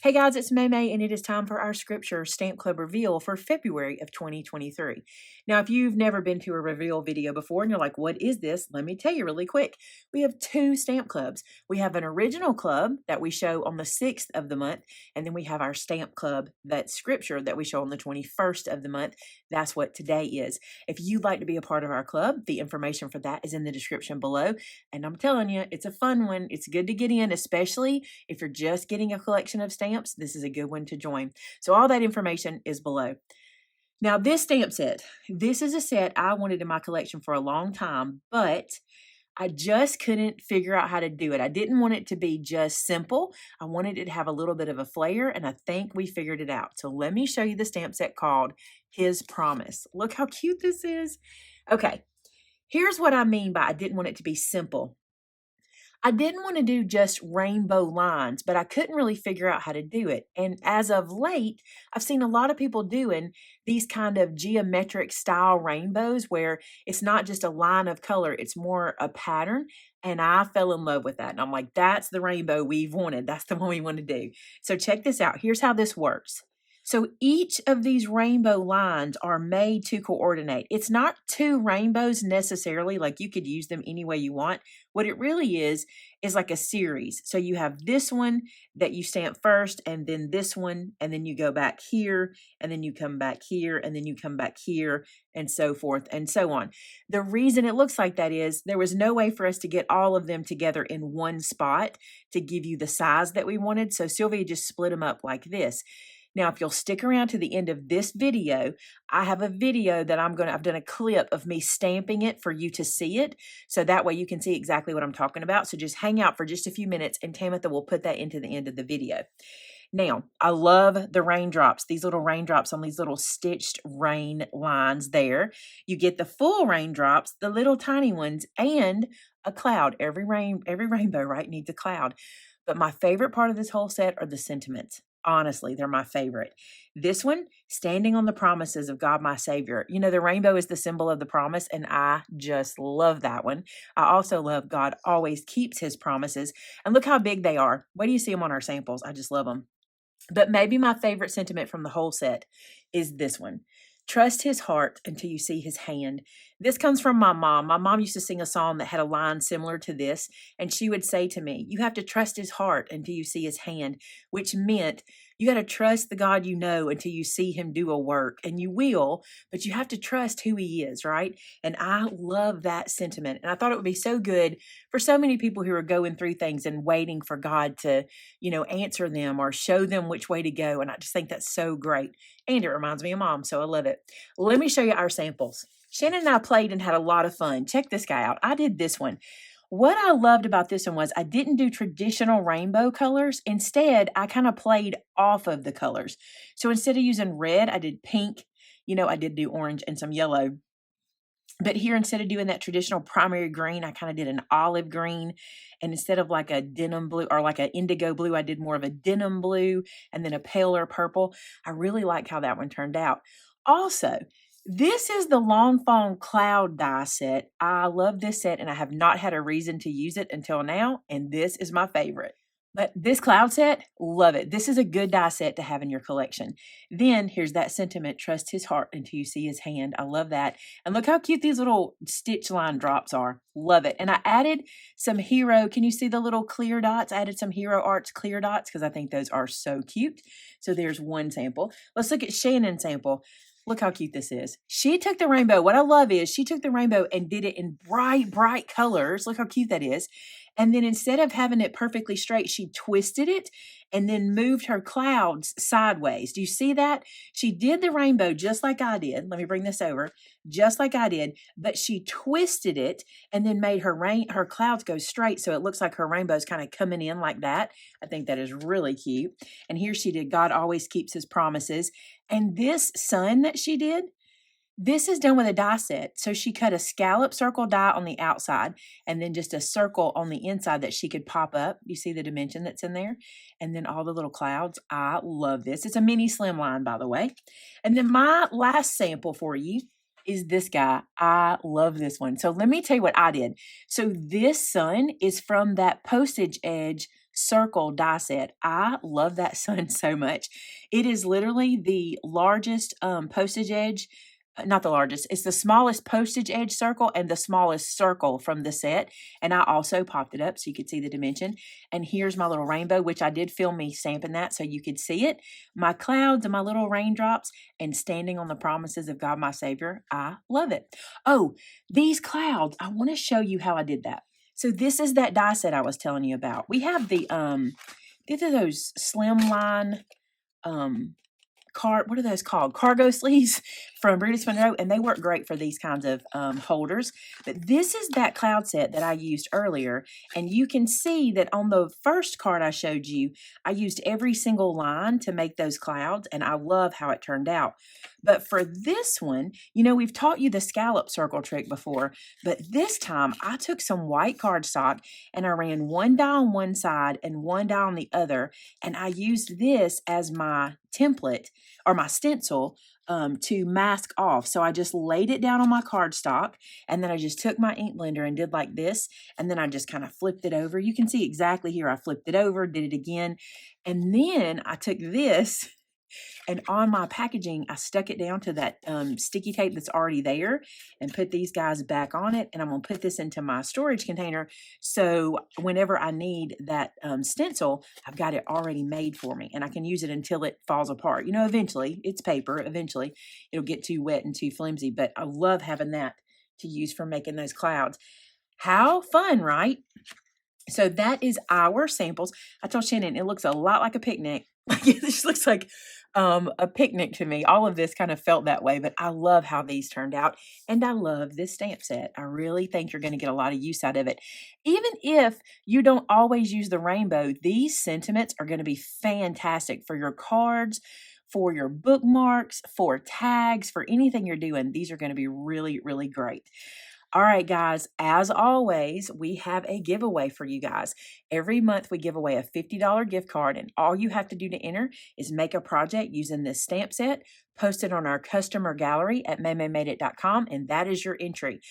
Hey guys, it's Maymay, and it is time for our scripture stamp club reveal for February of 2023. Now, if you've never been to a reveal video before and you're like, what is this? Let me tell you really quick. We have two stamp clubs. We have an original club that we show on the 6th of the month, and then we have our stamp club, that scripture that we show on the 21st of the month. That's what today is. If you'd like to be a part of our club, the information for that is in the description below. And I'm telling you, it's a fun one. It's good to get in, especially if you're just getting a collection of stamps. This is a good one to join. So all that information is below. Now, this stamp set, this is a set I wanted in my collection for a long time, but I just couldn't figure out how to do it. I didn't want it to be just simple. I wanted it to have a little bit of a flair, and I think we figured it out. So let me show you the stamp set called His Promise. Look how cute this is. Okay, here's what I mean by I didn't want it to be simple. I didn't want to do just rainbow lines, but I couldn't really figure out how to do it. And as of late, I've seen a lot of people doing these kind of geometric style rainbows where it's not just a line of color, it's more a pattern. And I fell in love with that. And I'm like, that's the rainbow we've wanted. That's the one we want to do. So check this out. Here's how this works. So each of these rainbow lines are made to coordinate. It's not two rainbows necessarily, like you could use them any way you want. What it really is like a series. So you have this one that you stamp first, and then this one, and then you go back here, and then you come back here, and then you come back here, and so forth and so on. The reason it looks like that is there was no way for us to get all of them together in one spot to give you the size that we wanted. So Sylvia just split them up like this. Now, if you'll stick around to the end of this video, I have a video that I've done a clip of me stamping it for you to see it. So that way you can see exactly what I'm talking about. So just hang out for just a few minutes and Tamitha will put that into the end of the video. Now, I love the raindrops, these little raindrops on these little stitched rain lines there. You get the full raindrops, the little tiny ones, and a cloud. Every rainbow, right, needs a cloud. But my favorite part of this whole set are the sentiments. Honestly, they're my favorite. This one, standing on the promises of God, my Savior. You know, the rainbow is the symbol of the promise, and I just love that one. I also love God always keeps his promises. And look how big they are. Wait do you see them on our samples? I just love them. But maybe my favorite sentiment from the whole set is this one. Trust his heart until you see his hand. This comes from my mom. My mom used to sing a song that had a line similar to this, and she would say to me, you have to trust his heart until you see his hand, which meant you got to trust the God you know until you see him do a work, and you will, but you have to trust who he is, right? And I love that sentiment, and I thought it would be so good for so many people who are going through things and waiting for God to, answer them or show them which way to go, and I just think that's so great, and it reminds me of Mom, so I love it. Let me show you our samples. Shannon and I played and had a lot of fun. Check this guy out. I did this one. What I loved about this one was I didn't do traditional rainbow colors. Instead, I kind of played off of the colors. So instead of using red, I did pink. I did do orange and some yellow. But here, instead of doing that traditional primary green, I kind of did an olive green. And instead of like a denim blue or like an indigo blue, I did more of a denim blue and then a paler purple. I really like how that one turned out. Also, this is the Long Fawn Cloud die set. I love this set and I have not had a reason to use it until now, and this is my favorite. But this cloud set, love it. This is a good die set to have in your collection. Then here's that sentiment, trust his heart until you see his hand. I love that. And look how cute these little stitch line drops are. Love it. And I added some hero, can you see the little clear dots? I added some Hero Arts clear dots because I think those are so cute. So there's one sample. Let's look at Shannon's sample. Look how cute this is. She took the rainbow. What I love is she took the rainbow and did it in bright, bright colors. Look how cute that is. And then instead of having it perfectly straight, she twisted it and then moved her clouds sideways. Do you see that? She did the rainbow just like I did. Let me bring this over. Just like I did, but she twisted it and then made her clouds go straight so it looks like her rainbow's kind of coming in like that. I think that is really cute. And here she did, God always keeps his promises. And this sun that she did, this is done with a die set. So she cut a scallop circle die on the outside and then just a circle on the inside that she could pop up. You see the dimension that's in there? And then all the little clouds. I love this. It's a mini slimline, by the way. And then my last sample for you is this guy. I love this one. So let me tell you what I did. So this sun is from that postage edge circle die set. I love that sun so much. It is literally the largest postage edge, not the largest, it's the smallest postage edge circle and the smallest circle from the set. And I also popped it up so you could see the dimension. And here's my little rainbow, which I did film me stamping that so you could see it. My clouds and my little raindrops and standing on the promises of God, my Savior. I love it. Oh, these clouds, I want to show you how I did that. So this is that die set I was telling you about. We have the, these are those slimline, what are those called? Cargo sleeves from Brutus Monroe, and they work great for these kinds of holders. But this is that cloud set that I used earlier, and you can see that on the first card I showed you, I used every single line to make those clouds, and I love how it turned out. But for this one, you know, we've taught you the scallop circle trick before, but this time I took some white cardstock and I ran one die on one side and one die on the other, and I used this as my template or my stencil to mask off. So I just laid it down on my cardstock, and then I just took my ink blender and did like this, and then I just kind of flipped it over. You can see exactly here. I flipped it over, did it again, and then I took this, and on my packaging, I stuck it down to that sticky tape that's already there and put these guys back on it. And I'm going to put this into my storage container. So whenever I need that stencil, I've got it already made for me and I can use it until it falls apart. You know, eventually it's paper. Eventually it'll get too wet and too flimsy, but I love having that to use for making those clouds. How fun, right? So that is our samples. I told Shannon, it looks a lot like a picnic. It just looks like a picnic to me. All of this kind of felt that way, but I love how these turned out. And I love this stamp set. I really think you're going to get a lot of use out of it. Even if you don't always use the rainbow, these sentiments are going to be fantastic for your cards, for your bookmarks, for tags, for anything you're doing. These are going to be really, really great. All right, guys, as always, we have a giveaway for you guys. Every month we give away a $50 gift card, and all you have to do to enter is make a project using this stamp set, post it on our customer gallery at MaymayMadeIt.com, and that is your entry.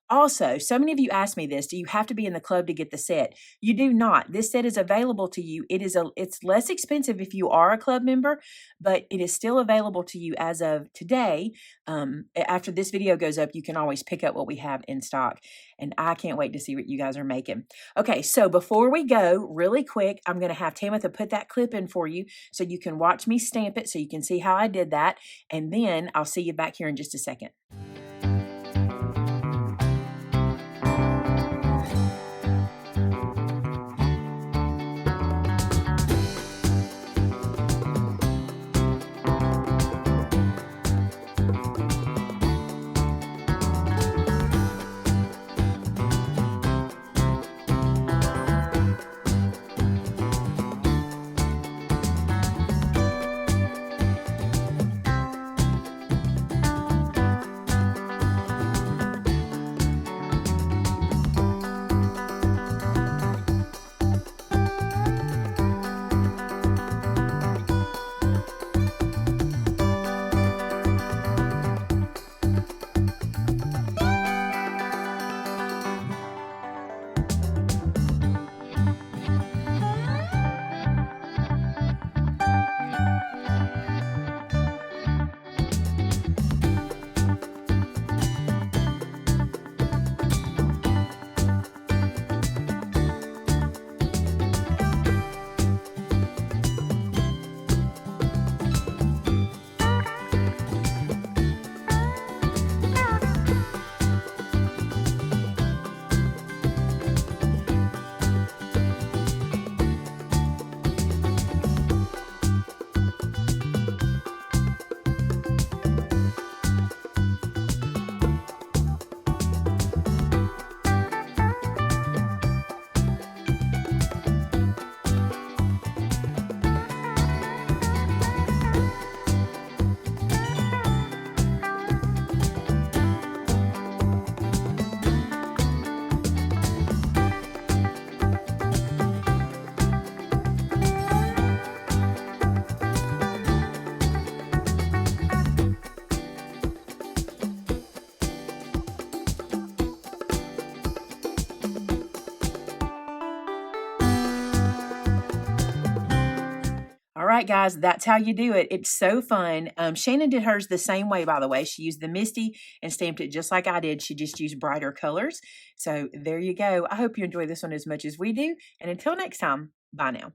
Also, so many of you asked me this, do you have to be in the club to get the set? You do not. This set is available to you. It's less expensive if you are a club member, but it is still available to you as of today. After this video goes up, you can always pick up what we have in stock, and I can't wait to see what you guys are making. Okay, so before we go, really quick, I'm going to have Tamitha put that clip in for you so you can watch me stamp it so you can see how I did that, and then I'll see you back here in just a second. right, guys, that's how you do it. It's so fun. Shannon did hers the same way, by the way. She used the Misty and stamped it just like I did. She just used brighter colors. So there you go. I hope you enjoy this one as much as we do. And until next time, bye now.